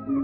Hey,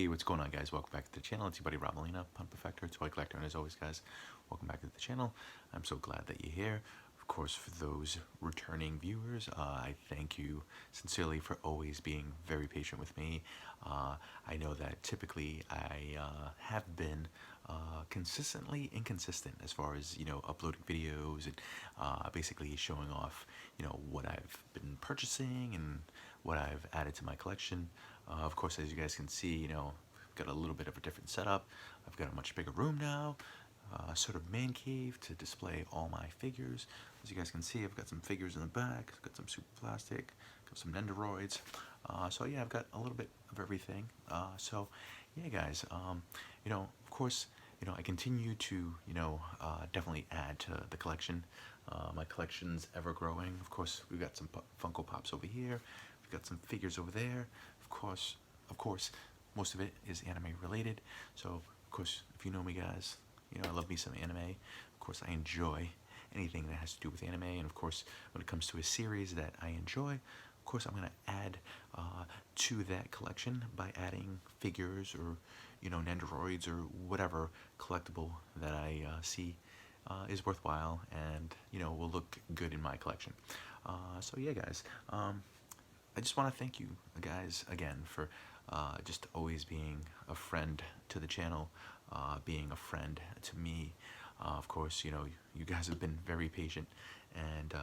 what's going on, guys? Welcome back to the channel. It's your buddy Rob Molina, Pump Effector, Toy Collector, and as always, guys, welcome back to the channel. I'm so glad that you're here. Of course, for those returning viewers, I thank you sincerely for always being very patient with me. I know that typically I have been consistently inconsistent as far as, uploading videos and basically showing off, what I've been purchasing and what I've added to my collection. Of course, as you guys can see, I've got a little bit of a different setup. I've got a much bigger room now, sort of man cave to display all my figures. As you guys can see, I've got some figures in the back, I've got some super plastic, got some Nendoroids. So yeah, I've got a little bit of everything. So yeah, guys, of course, I continue to, definitely add to the collection. My collection's ever growing. Of course, we've got some Funko Pops over here. We've got some figures over there. Of course, most of it is anime related. So, of course, if you know me, guys, I love me some anime. Of course, I enjoy anything that has to do with anime. And of course, when it comes to a series that I enjoy, of course, I'm going to add to that collection by adding figures or, Nendoroids or whatever collectible that I see is worthwhile and, will look good in my collection. So yeah, guys, I just want to thank you guys again for just always being a friend to the channel, being a friend to me. Of course, you guys have been very patient and,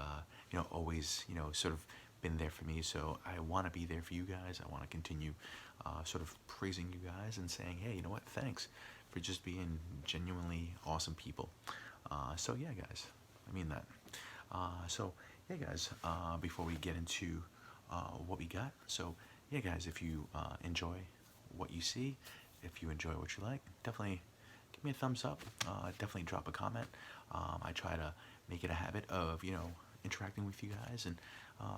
always, sort of been there for me. So I want to be there for you guys. I want to continue sort of praising you guys and saying, hey, you know what, thanks for just being genuinely awesome people. So yeah, guys, I mean that. So yeah, guys, before we get into what we got. So yeah, guys, if you enjoy what you see, if you enjoy what you like, definitely give me a thumbs up. Definitely drop a comment. I try to make it a habit of, interacting with you guys and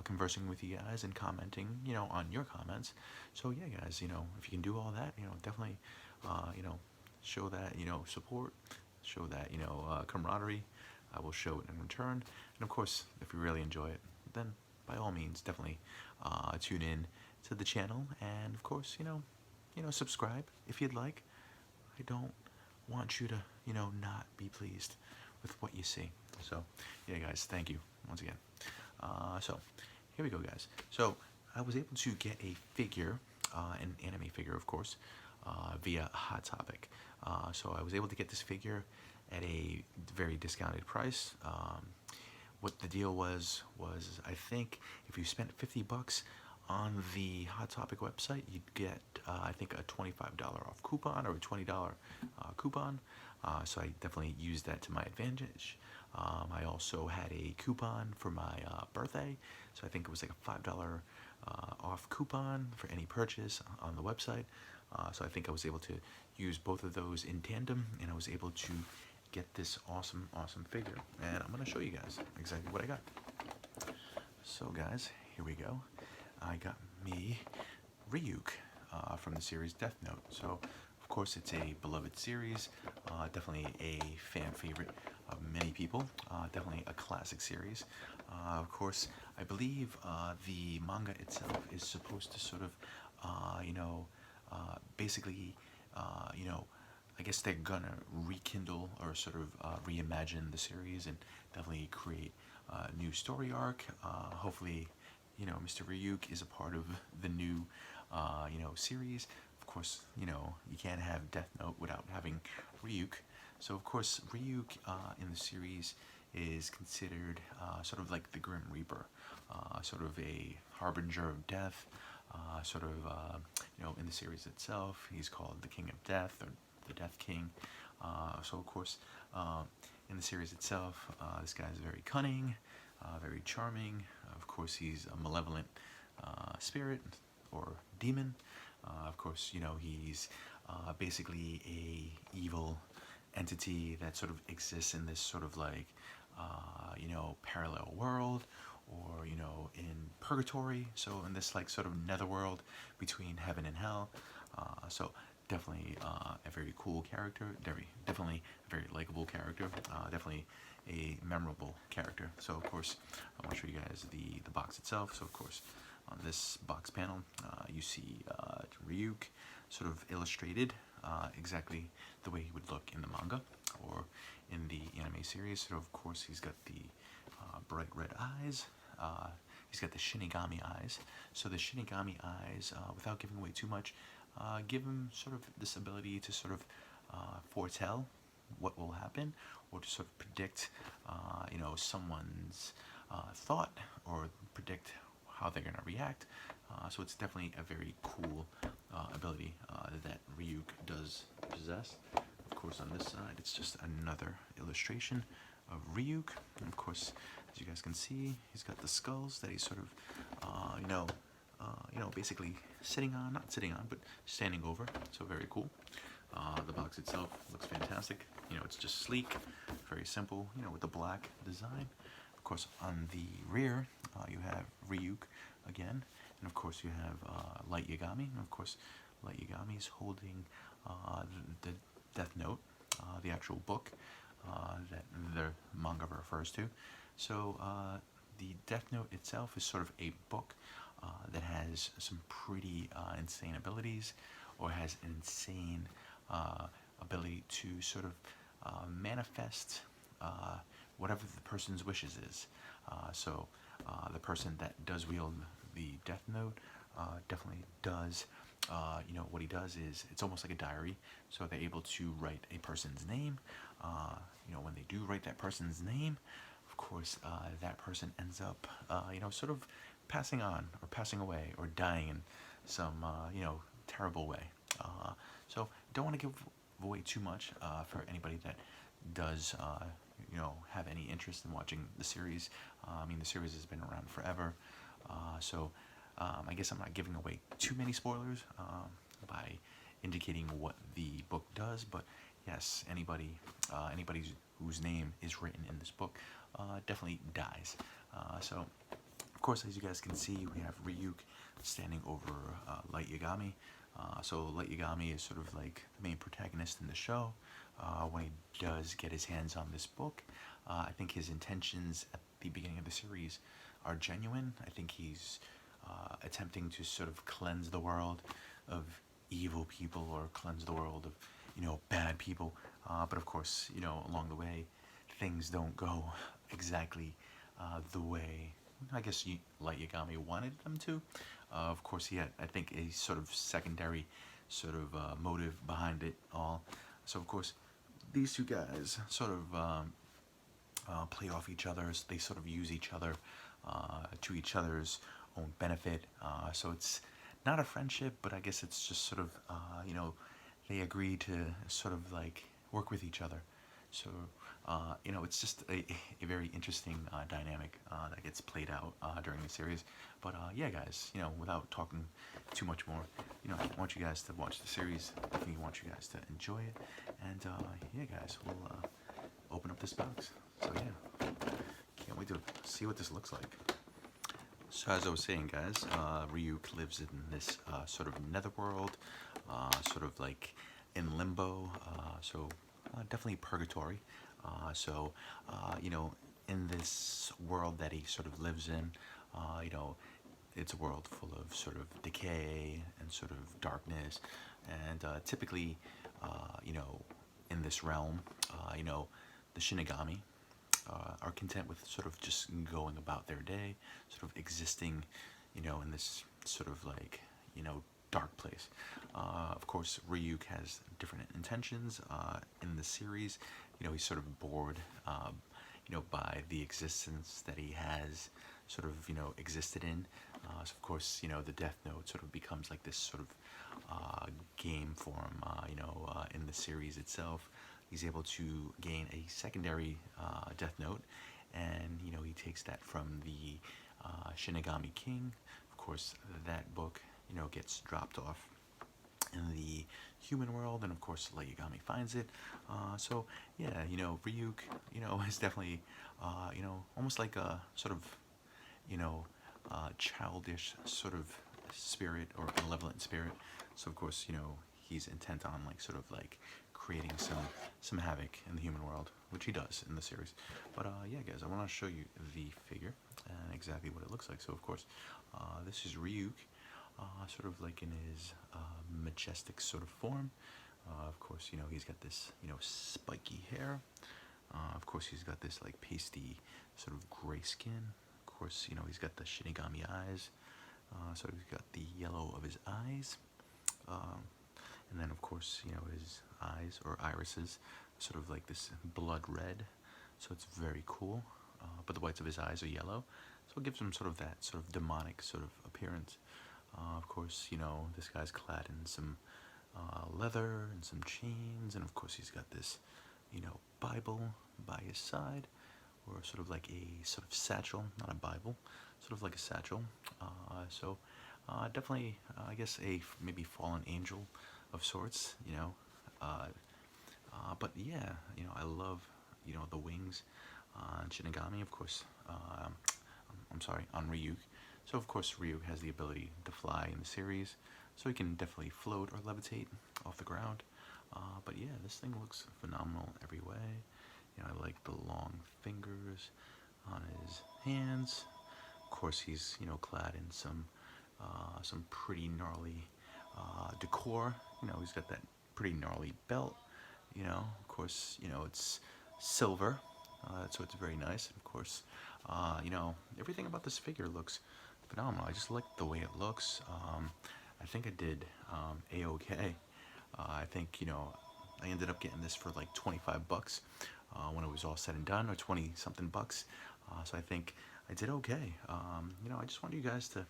conversing with you guys and commenting, on your comments. So yeah, guys, if you can do all that, definitely, show that, support, show that, camaraderie. I will show it in return. And of course, if you really enjoy it, then by all means, definitely tune in to the channel, and of course, subscribe if you'd like. I don't want you to, not be pleased with what you see. So, yeah, guys, thank you once again. So, here we go, guys. So, I was able to get a figure, an anime figure, of course, via Hot Topic. So, I was able to get this figure at a very discounted price. What the deal was I think if you spent $50 on the Hot Topic website, you'd get I think a $25 off coupon or a $20 coupon. So I definitely used that to my advantage. I also had a coupon for my birthday, so I think it was like a $5 off coupon for any purchase on the website. So I think I was able to use both of those in tandem, and I was able to get this awesome figure, and I'm gonna show you guys exactly what I got. So guys, here we go. I got me Ryuk from the series Death Note. So of course it's a beloved series, definitely a fan favorite of many people, definitely a classic series. Of course, I believe the manga itself is supposed to sort of basically I guess they're gonna rekindle or sort of reimagine the series and definitely create a new story arc. Hopefully, Mr. Ryuk is a part of the new, series. Of course, you can't have Death Note without having Ryuk. So, of course, Ryuk in the series is considered sort of like the Grim Reaper, sort of a harbinger of death. Sort of, in the series itself, he's called the King of Death or the Death King. So of course, in the series itself, this guy's very cunning, very charming. Of course, he's a malevolent spirit or demon. Of course, he's basically a evil entity that sort of exists in this sort of like, parallel world, or in purgatory. So in this like sort of netherworld between heaven and hell. So definitely a very cool character, definitely a very likable character, definitely a memorable character. So of course, I want to show you guys the box itself. So of course, on this box panel, you see Ryuk sort of illustrated exactly the way he would look in the manga or in the anime series. So of course, he's got the bright red eyes. He's got the Shinigami eyes. So the Shinigami eyes, without giving away too much, give him sort of this ability to sort of foretell what will happen, or to sort of predict, someone's thought, or predict how they're gonna react. So it's definitely a very cool ability that Ryuk does possess. Of course, on this side, it's just another illustration of Ryuk. And of course, as you guys can see, he's got the skulls that he's sort of, basically sitting on, not sitting on, but standing over. So very cool. The box itself looks fantastic. It's just sleek, very simple, with the black design. Of course, on the rear, you have Ryuk again. And of course, you have Light Yagami. And of course, Light Yagami is holding the Death Note, the actual book that the manga refers to. So the Death Note itself is sort of a book that has some pretty insane abilities, or has an insane ability to sort of manifest whatever the person's wishes is. So the person that does wield the Death Note definitely does, what he does is, it's almost like a diary. So they're able to write a person's name. When they do write that person's name, of course, that person ends up, sort of passing on, or passing away, or dying in some, terrible way. So don't want to give away too much for anybody that does, have any interest in watching the series. The series has been around forever. So I guess I'm not giving away too many spoilers by indicating what the book does, but yes, anybody whose name is written in this book definitely dies. So, of course, as you guys can see, we have Ryuk standing over Light Yagami. So Light Yagami is sort of like the main protagonist in the show. When he does get his hands on this book, I think his intentions at the beginning of the series are genuine. I think he's attempting to sort of cleanse the world of evil people, or cleanse the world of, bad people. But of course, along the way, things don't go exactly the way, I guess, Light Yagami wanted them to. Of course, he had, I think, a sort of secondary sort of motive behind it all. So of course, these two guys sort of play off each other. They sort of use each other to each other's own benefit. So it's not a friendship, but I guess it's just sort of, they agree to sort of like work with each other. So, it's just a very interesting dynamic that gets played out during the series. But yeah, guys, without talking too much more, I want you guys to watch the series. I definitely want you guys to enjoy it. And yeah, guys, we'll open up this box. So yeah, can't wait to see what this looks like. So as I was saying, guys, Ryuk lives in this sort of netherworld, sort of like in limbo, so definitely purgatory. So, in this world that he sort of lives in, it's a world full of sort of decay and sort of darkness. And typically, in this realm, the Shinigami are content with sort of just going about their day, sort of existing, in this sort of like, dark place. Of course, Ryuk has different intentions in the series. He's sort of bored, by the existence that he has sort of, existed in. So of course, the Death Note sort of becomes like this sort of game form, in the series itself. He's able to gain a secondary Death Note, and, he takes that from the Shinigami King. Of course, that book, gets dropped off in the human world, and of course Light Yagami finds it. So yeah, Ryuk, is definitely, almost like a sort of, childish sort of spirit, or malevolent spirit. So of course, he's intent on like sort of like creating some havoc in the human world, which he does in the series. But yeah, guys, I want to show you the figure and exactly what it looks like. So of course, this is Ryuk, sort of like in his majestic sort of form. Of course, he's got this spiky hair. Of course, he's got this like pasty sort of gray skin. Of course, he's got the Shinigami eyes. So he's got the yellow of his eyes. And then, of course, his eyes or irises, sort of like this blood red. So it's very cool. But the whites of his eyes are yellow. So it gives him sort of that sort of demonic sort of appearance. Of course, this guy's clad in some leather and some chains. And of course, he's got this, Bible by his side. Or sort of like a sort of satchel, not a Bible, sort of like a satchel. So definitely, I guess maybe fallen angel of sorts, but yeah, I love, the wings on Shinigami, of course. I'm sorry, on Ryuk. So of course Ryuk has the ability to fly in the series, so he can definitely float or levitate off the ground. But yeah, this thing looks phenomenal every way. I like the long fingers on his hands. Of course, he's clad in some pretty gnarly decor. He's got that pretty gnarly belt. Of course, it's silver, so it's very nice. And of course, everything about this figure looks phenomenal. I just like the way it looks. I think I did a-okay. I think I ended up getting this for like 25 bucks. When it was all said and done, or 20 something bucks. So I think I did okay. I just want you guys to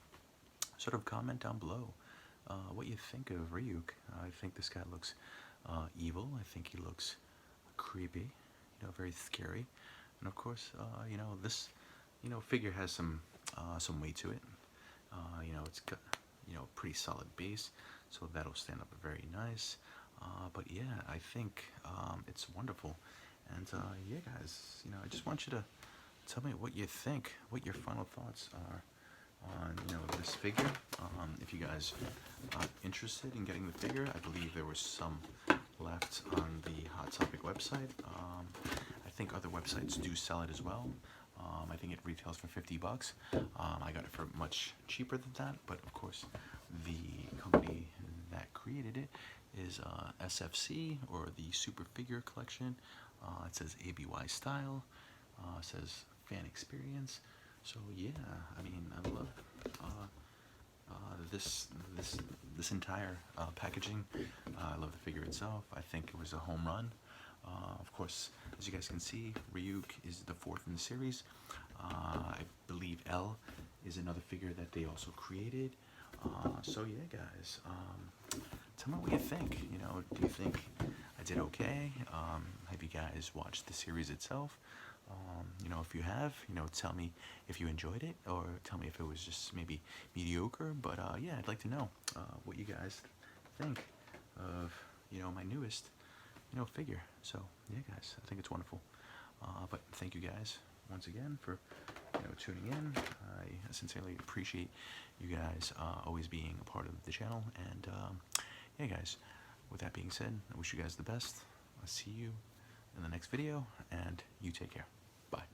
sort of comment down below what you think of Ryuk. I think this guy looks evil. I think he looks creepy, very scary. And of course, this figure has some weight to it. It's got pretty solid base, so that'll stand up very nice. But yeah, I think it's wonderful. And yeah, guys, I just want you to tell me what you think, what your final thoughts are on this figure. If you guys are interested in getting the figure, I believe there was some left on the Hot Topic website. I think other websites do sell it as well. I think it retails for 50 bucks. I got it for much cheaper than that, but of course, the company that created it is SFC, or the Super Figure Collection. It says ABY style. It says fan experience. So yeah, I mean, I love this entire packaging. I love the figure itself. I think it was a home run. Of course, as you guys can see, Ryuk is the fourth in the series. I believe L is another figure that they also created. So yeah, guys, tell me what you think. Do you think I did okay? Have you guys watched the series itself? If you have, tell me if you enjoyed it, or tell me if it was just maybe mediocre. But yeah, I'd like to know what you guys think of my newest figure. So yeah, guys, I think it's wonderful. But thank you guys once again for tuning in. I sincerely appreciate you guys always being a part of the channel. And yeah, guys, with that being said, I wish you guys the best. I'll see you in the next video, and you take care. Bye.